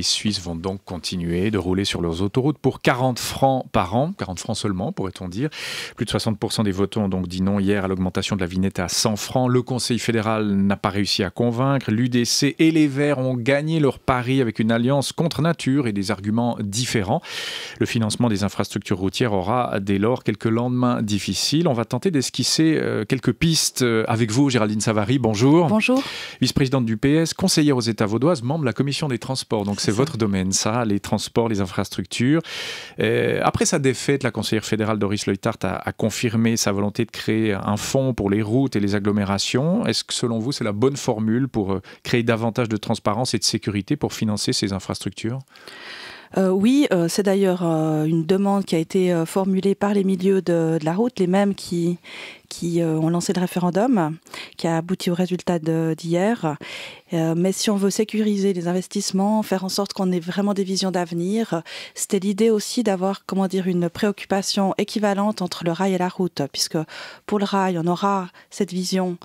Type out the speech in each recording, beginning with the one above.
touristes suisses vont donc continuer de rouler sur leurs autoroutes pour 40 francs par an, 40 francs seulement pourrait-on dire. Plus de 60% des votants ont donc dit non hier à l'augmentation de la vignette à 100 francs. Le Conseil fédéral n'a pas réussi à convaincre. L'UDC et les Verts ont gagné leur pari avec une alliance contre nature et des arguments différents. Le financement des infrastructures routières aura dès lors quelques lendemains difficiles. On va tenter d'esquisser quelques pistes avec vous, Géraldine Savary. Bonjour. Bonjour. Vice-présidente du PS, conseillère aux États vaudoises, membre de la commission des transports. Donc c'est votre domaine, ça, les transports, les infrastructures. Après sa défaite, la conseillère fédérale Doris Leuthard a confirmé sa volonté de créer un fonds pour les routes et les agglomérations. Est-ce que selon vous, c'est la bonne formule pour créer davantage de transparence et de sécurité pour financer ces infrastructures ? Oui, c'est d'ailleurs une demande qui a été formulée par les milieux de la route, les mêmes qui ont lancé le référendum, qui a abouti au résultat d'hier. Mais si on veut sécuriser les investissements, faire en sorte qu'on ait vraiment des visions d'avenir, c'était l'idée aussi d'avoir, une préoccupation équivalente entre le rail et la route, puisque pour le rail, on aura cette vision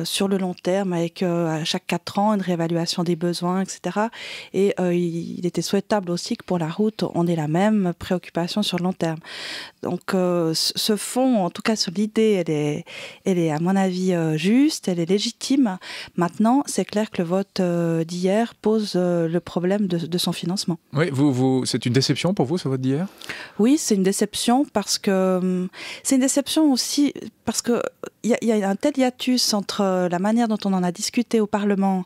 sur le long terme avec à chaque 4 ans une réévaluation des besoins, etc. Et il était souhaitable aussi que pour la route, on ait la même préoccupation sur le long terme. Donc ce fonds, en tout cas sur l'idée, elle est à mon avis juste, elle est légitime. Maintenant, c'est clair que le vote d'hier pose le problème de son financement. Oui, c'est une déception pour vous, ce vote d'hier ? Oui, c'est une déception parce que c'est une déception aussi parce que il y a un tel hiatus entre la manière dont on en a discuté au Parlement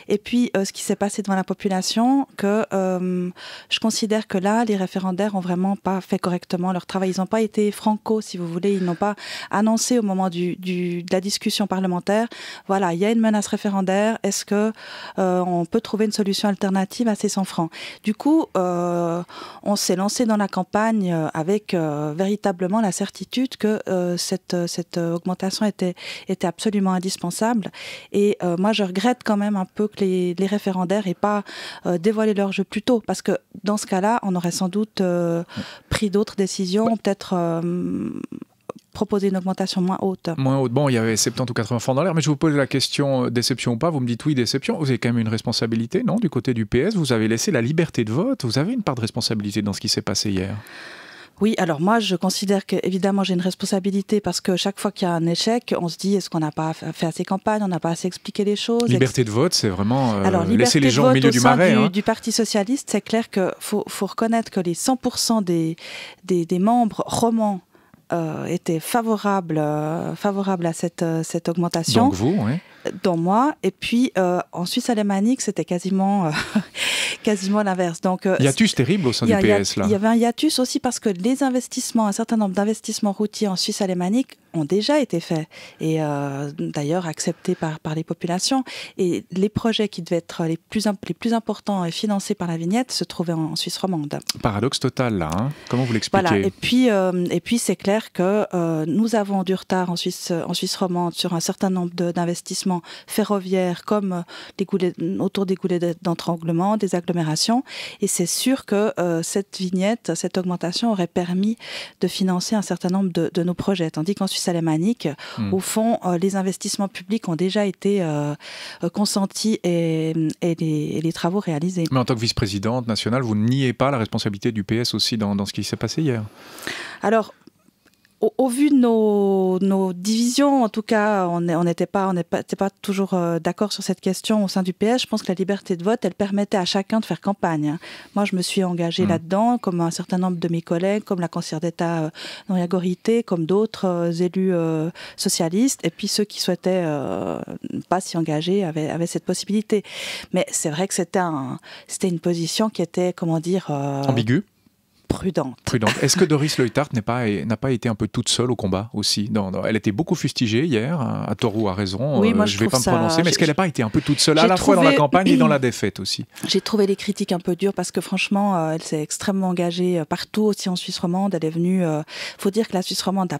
et puis ce qui s'est passé devant la population que je considère que là, les référendaires ont vraiment pas fait correctement leur travail. Ils n'ont pas été franco, si vous voulez. Ils n'ont pas annoncé au moment de la discussion parlementaire, voilà, il y a une menace référendaire. Est-ce que on peut trouver une solution alternative à ces 100 francs ? Du coup, on s'est lancé dans la campagne avec véritablement la certitude que cette augmentation était absolument indispensable. Et moi, je regrette quand même un peu que les référendaires n'aient pas dévoilé leur jeu plus tôt, parce que dans ce cas-là, on aurait sans doute pris d'autres décisions, peut-être proposer une augmentation moins haute. Moins haute. Bon, il y avait 70 ou 80 francs dans l'air, mais je vous pose la question, déception ou pas, vous me dites oui, déception. Vous avez quand même une responsabilité, non, du côté du PS ? Vous avez laissé la liberté de vote, vous avez une part de responsabilité dans ce qui s'est passé hier ? Oui, alors moi, je considère qu'évidemment, j'ai une responsabilité parce que chaque fois qu'il y a un échec, on se dit, est-ce qu'on n'a pas fait assez campagne, on n'a pas assez expliqué les choses. Liberté de vote, c'est vraiment laisser les gens au milieu du marais. Du Parti socialiste, c'est clair qu'il faut reconnaître que les 100% des membres romans étaient favorables à cette augmentation. Donc vous, oui. Dont moi. Et puis, en Suisse alémanique, c'était quasiment l'inverse. Donc, hiatus terrible au sein du PS, là. Il y avait un hiatus aussi parce que un certain nombre d'investissements routiers en Suisse alémanique ont déjà été faits et d'ailleurs acceptés par les populations. Et les projets qui devaient être les plus importants et financés par la vignette se trouvaient en Suisse romande. Paradoxe total, là. Hein. Comment vous l'expliquez ? Voilà. Et puis c'est clair que nous avons du retard en Suisse romande sur un certain nombre d'investissements ferroviaires comme autour des goulets d'entranglement, des agglomérations. Et c'est sûr que cette vignette, cette augmentation aurait permis de financer un certain nombre de nos projets. Tandis qu'en Suisse alémanique, au fond, les investissements publics ont déjà été consentis et les travaux réalisés. Mais en tant que vice-présidente nationale, vous ne niez pas la responsabilité du PS aussi dans ce qui s'est passé hier ? Alors, au vu de nos divisions, en tout cas, on n'était pas toujours d'accord sur cette question au sein du PS. Je pense que la liberté de vote, elle permettait à chacun de faire campagne. Moi, je me suis engagée là-dedans, comme un certain nombre de mes collègues, comme la conseillère d'État Noria Gorité, comme d'autres élus socialistes. Et puis ceux qui souhaitaient pas s'y engager avaient cette possibilité. Mais c'est vrai que c'était une position qui était, ambiguë. Prudente. Est-ce que Doris Leuthard n'a pas été un peu toute seule au combat aussi ? Elle était beaucoup fustigée hier, à tort ou à raison, oui, moi, je ne vais pas me prononcer, mais est-ce qu'elle n'a pas été un peu toute seule, à la fois dans la campagne et dans la défaite aussi ? J'ai trouvé les critiques un peu dures parce que franchement, elle s'est extrêmement engagée partout, aussi en Suisse romande. Elle est venue... faut dire que la Suisse romande,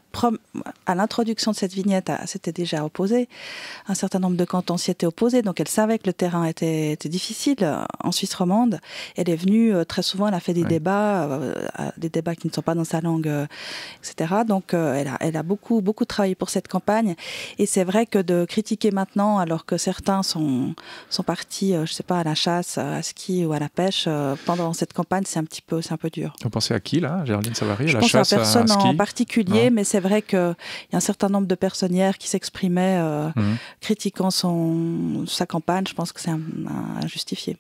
à l'introduction de cette vignette, s'était déjà opposée. Un certain nombre de cantons s'y étaient opposés, donc elle savait que le terrain était difficile en Suisse romande. Elle est venue très souvent, elle a fait des débats des débats qui ne sont pas dans sa langue, etc. Donc elle a beaucoup travaillé pour cette campagne. Et c'est vrai que de critiquer maintenant, alors que certains sont partis, je sais pas, à la chasse, à ski ou à la pêche, pendant cette campagne, c'est un peu dur. Vous pensez à qui, là, Géraldine Savary? Je pense à personne en particulier, mais c'est vrai qu'il y a un certain nombre de personnes hier qui s'exprimaient critiquant sa campagne. Je pense que c'est injustifié.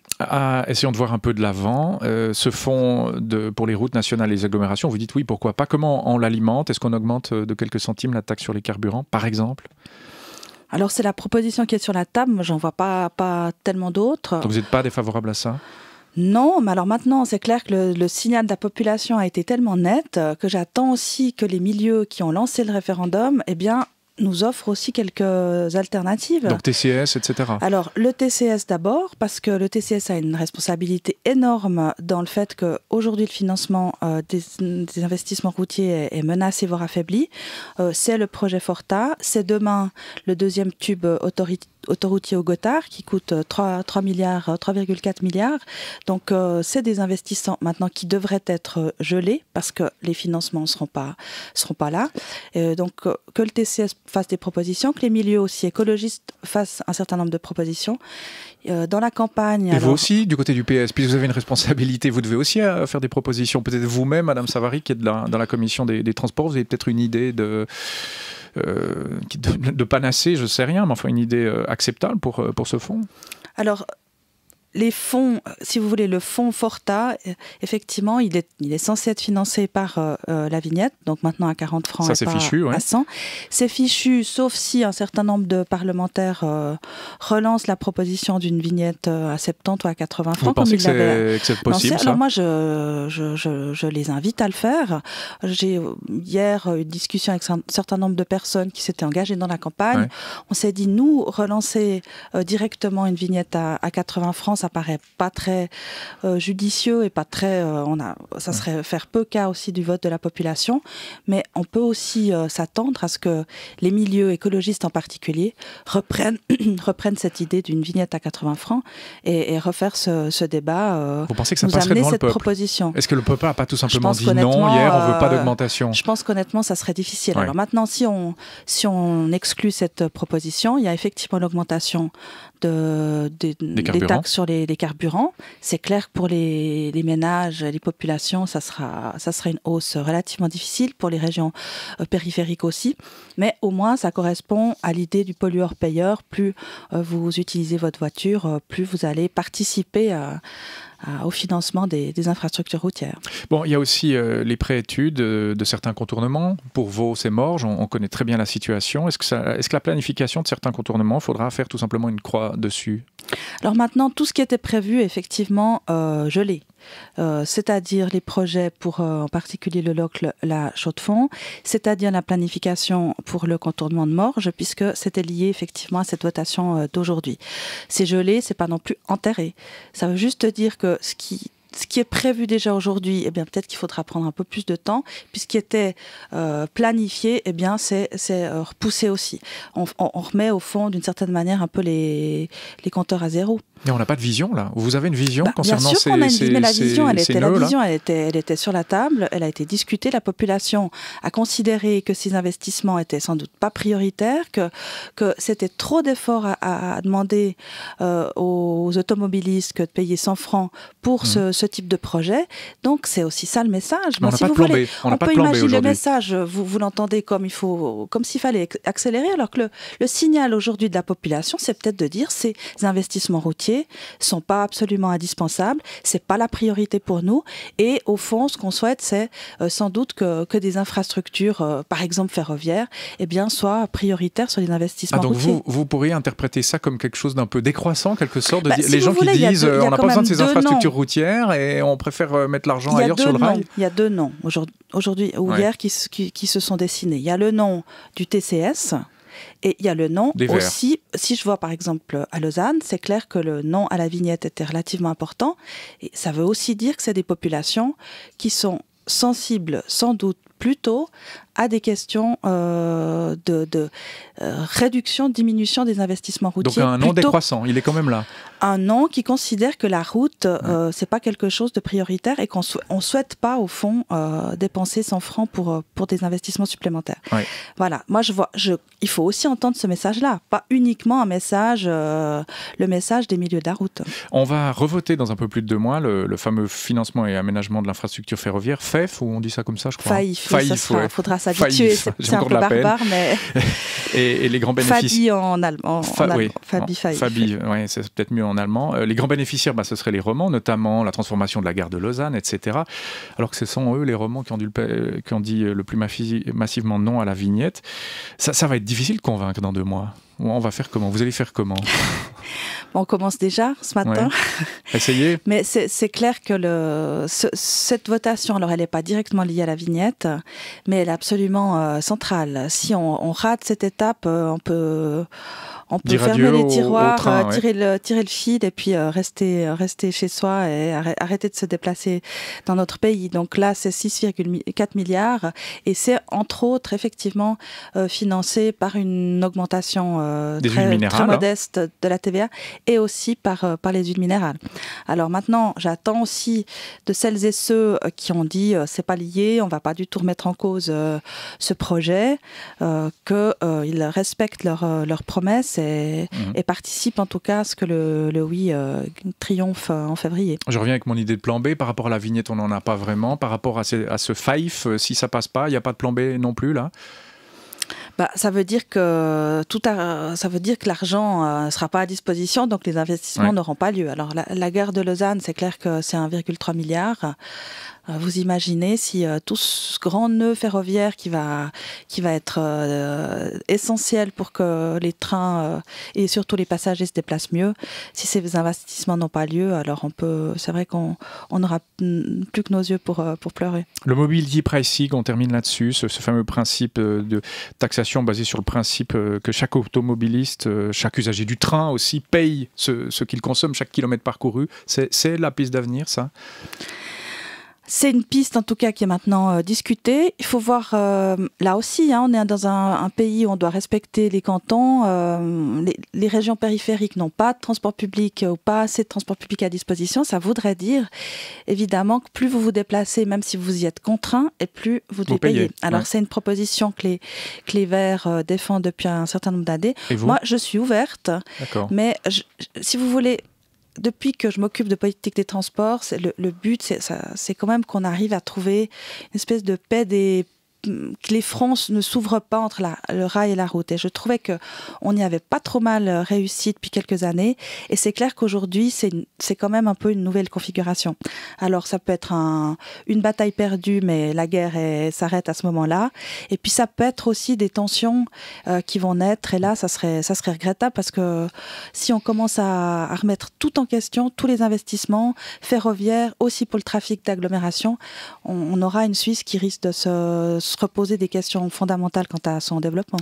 Essayons de voir un peu de l'avant. Ce fonds pour les routes nationales et les agglomérations, vous dites oui, pourquoi pas. Comment on l'alimente? Est-ce qu'on augmente de quelques centimes la taxe sur les carburants, par exemple? Alors c'est la proposition qui est sur la table, moi j'en vois pas tellement d'autres. Donc vous n'êtes pas défavorable à ça? Non, mais alors maintenant, c'est clair que le signal de la population a été tellement net que j'attends aussi que les milieux qui ont lancé le référendum, nous offrent aussi quelques alternatives. Donc TCS, etc. Alors, le TCS d'abord, parce que le TCS a une responsabilité énorme dans le fait qu'aujourd'hui, le financement des investissements routiers est menacé, voire affaibli. C'est le projet Forta, c'est demain le deuxième tube autoroutier au Gothard qui coûte 3,4 milliards. Donc, c'est des investissements maintenant qui devraient être gelés parce que les financements ne seront pas là. Donc, que le TCS fasse des propositions, que les milieux aussi écologistes fassent un certain nombre de propositions. Dans la campagne... Et vous aussi, du côté du PS, puisque vous avez une responsabilité, vous devez aussi faire des propositions. Peut-être vous-même, Madame Savary, qui est dans la commission des transports, vous avez peut-être une idée de panacée, je ne sais rien, mais enfin une idée acceptable pour ce fonds? Alors, les fonds, si vous voulez, le fonds Forta, effectivement, il est censé être financé par la vignette, donc maintenant à 40 francs et pas à 100. C'est fichu, sauf si un certain nombre de parlementaires relancent la proposition d'une vignette à 70 ou à 80 francs. Vous pensez que c'est possible, ça? Alors moi, je les invite à le faire. J'ai hier une discussion avec un certain nombre de personnes qui s'étaient engagées dans la campagne. Ouais. On s'est dit, nous, relancer directement une vignette à 80 francs, ça paraît pas très judicieux et pas très... ça serait faire peu cas aussi du vote de la population. Mais on peut aussi s'attendre à ce que les milieux écologistes en particulier reprennent cette idée d'une vignette à 80 francs et refaire ce débat. Vous pensez que ça passerait devant le peuple? Proposition. Est-ce que le peuple n'a pas tout simplement dit non hier, on ne veut pas d'augmentation? Je pense qu'honnêtement, ça serait difficile. Ouais. Alors maintenant, si on exclut cette proposition, il y a effectivement l'augmentation des taxes sur les carburants. C'est clair que pour les ménages, les populations, ça sera une hausse relativement difficile, pour les régions périphériques aussi. Mais au moins, ça correspond à l'idée du pollueur-payeur. Plus vous utilisez votre voiture, plus vous allez participer au financement des infrastructures routières. Bon, il y a aussi les préétudes de certains contournements. Pour Vaud, c'est Morges, on connaît très bien la situation. Est-ce que la planification de certains contournements, il faudra faire tout simplement une croix dessus? Alors maintenant, tout ce qui était prévu est effectivement gelé. C'est-à-dire les projets pour en particulier le Locle, la Chaux-de-Fonds, c'est-à-dire la planification pour le contournement de Morges, puisque c'était lié effectivement à cette votation d'aujourd'hui. C'est gelé, c'est pas non plus enterré. Ça veut juste dire que ce qui est prévu déjà aujourd'hui, peut-être qu'il faudra prendre un peu plus de temps. Puis ce qui était planifié, c'est repoussé aussi. On remet au fond, d'une certaine manière, un peu les compteurs à zéro. Mais on n'a pas de vision, là. Vous avez une vision concernant bien sûr qu'on a une vision, mais la vision, elle était sur la table, elle a été discutée. La population a considéré que ces investissements étaient sans doute pas prioritaires, que c'était trop d'efforts à demander aux automobilistes que de payer 100 francs pour ce type de projet. Donc, c'est aussi ça le message. On n'a pas de plan B. On peut imaginer le message, vous l'entendez comme s'il fallait accélérer, alors que le signal aujourd'hui de la population, c'est peut-être de dire ces investissements routiers sont pas absolument indispensables, c'est pas la priorité pour nous, et au fond ce qu'on souhaite c'est sans doute que des infrastructures par exemple ferroviaires soient prioritaires sur les investissements routiers. Donc vous pourriez interpréter ça comme quelque chose d'un peu décroissant en quelque sorte, les gens qui disent on n'a pas besoin de ces infrastructures routières et on préfère mettre l'argent ailleurs sur le rail. Il y a deux noms aujourd'hui ou hier qui se sont dessinés. Il y a le nom du TCS. Et il y a le nom aussi, si je vois par exemple à Lausanne, c'est clair que le nom à la vignette était relativement important. Et ça veut aussi dire que c'est des populations qui sont sensibles sans doute plutôt à des questions de réduction, diminution des investissements routiers. Donc un non décroissant, il est quand même là. Un non qui considère que la route, c'est pas quelque chose de prioritaire et qu'on souhaite pas, au fond, dépenser 100 francs pour des investissements supplémentaires. Ouais. Voilà. Moi, il faut aussi entendre ce message-là, pas uniquement un message, le message des milieux de la route. On va revoter dans un peu plus de 2 mois le fameux financement et aménagement de l'infrastructure ferroviaire, FEF, ou on dit ça comme ça, je crois. FAIF, il faudra s'habituer, c'est un peu barbare, mais... et les grands bénéficiaires... Fabi en allemand. Fabi, ouais, c'est peut-être mieux en allemand. Les grands bénéficiaires, ce seraient les romans, notamment la transformation de la gare de Lausanne, etc. Alors que ce sont eux, les romans, qui ont dit le plus massivement non à la vignette. Ça va être difficile de convaincre dans 2 mois. On va faire comment? Vous allez faire comment? On commence déjà ce matin. Ouais. Essayez. Mais c'est clair que cette votation, alors elle n'est pas directement liée à la vignette, mais elle est absolument centrale. Si on rate cette étape, on peut fermer les tiroirs, train, tirer le fil et puis rester chez soi et arrêter de se déplacer dans notre pays. Donc là, c'est 6,4 milliards et c'est entre autres effectivement financé par une augmentation très modeste de la TVA et aussi par les huiles minérales. Alors maintenant, j'attends aussi de celles et ceux qui ont dit c'est pas lié, on va pas du tout remettre en cause ce projet, qu'ils respectent leurs promesses et participent en tout cas à ce que le oui triomphe en février. Je reviens avec mon idée de plan B. Par rapport à la vignette, on n'en a pas vraiment. Par rapport à ce FAIF, si ça passe pas, il n'y a pas de plan B non plus là? Ça veut dire que l'argent ne sera pas à disposition, donc les investissements n'auront pas lieu. Alors la gare de Lausanne, c'est clair que c'est 1,3 milliard. Vous imaginez si tout ce grand nœud ferroviaire qui va être essentiel pour que les trains et surtout les passagers se déplacent mieux, si ces investissements n'ont pas lieu, alors c'est vrai qu'on n'aura plus que nos yeux pour pleurer. Le mobility pricing, on termine là-dessus, ce fameux principe de taxation basé sur le principe que chaque automobiliste, chaque usager du train aussi paye ce qu'il consomme, chaque kilomètre parcouru. C'est la piste d'avenir, ça? C'est une piste en tout cas qui est maintenant discutée. Il faut voir, là aussi, on est dans un pays où on doit respecter les cantons. Les régions périphériques n'ont pas de transport public ou pas assez de transport public à disposition. Ça voudrait dire évidemment que plus vous vous déplacez, même si vous y êtes contraint, et plus vous devez payer. Alors c'est une proposition que les Verts défendent depuis un certain nombre d'années. Moi, je suis ouverte, mais si vous voulez... Depuis que je m'occupe de politique des transports, le but, c'est quand même qu'on arrive à trouver une espèce de paix que les fronts ne s'ouvrent pas entre le rail et la route. Et je trouvais qu'on y avait pas trop mal réussi depuis quelques années. Et c'est clair qu'aujourd'hui, c'est quand même un peu une nouvelle configuration. Alors, ça peut être une bataille perdue, mais la guerre s'arrête à ce moment-là. Et puis, ça peut être aussi des tensions qui vont naître. Et là, ça serait regrettable parce que si on commence à remettre tout en question, tous les investissements ferroviaires, aussi pour le trafic d'agglomération, on aura une Suisse qui risque de se reposer des questions fondamentales quant à son développement.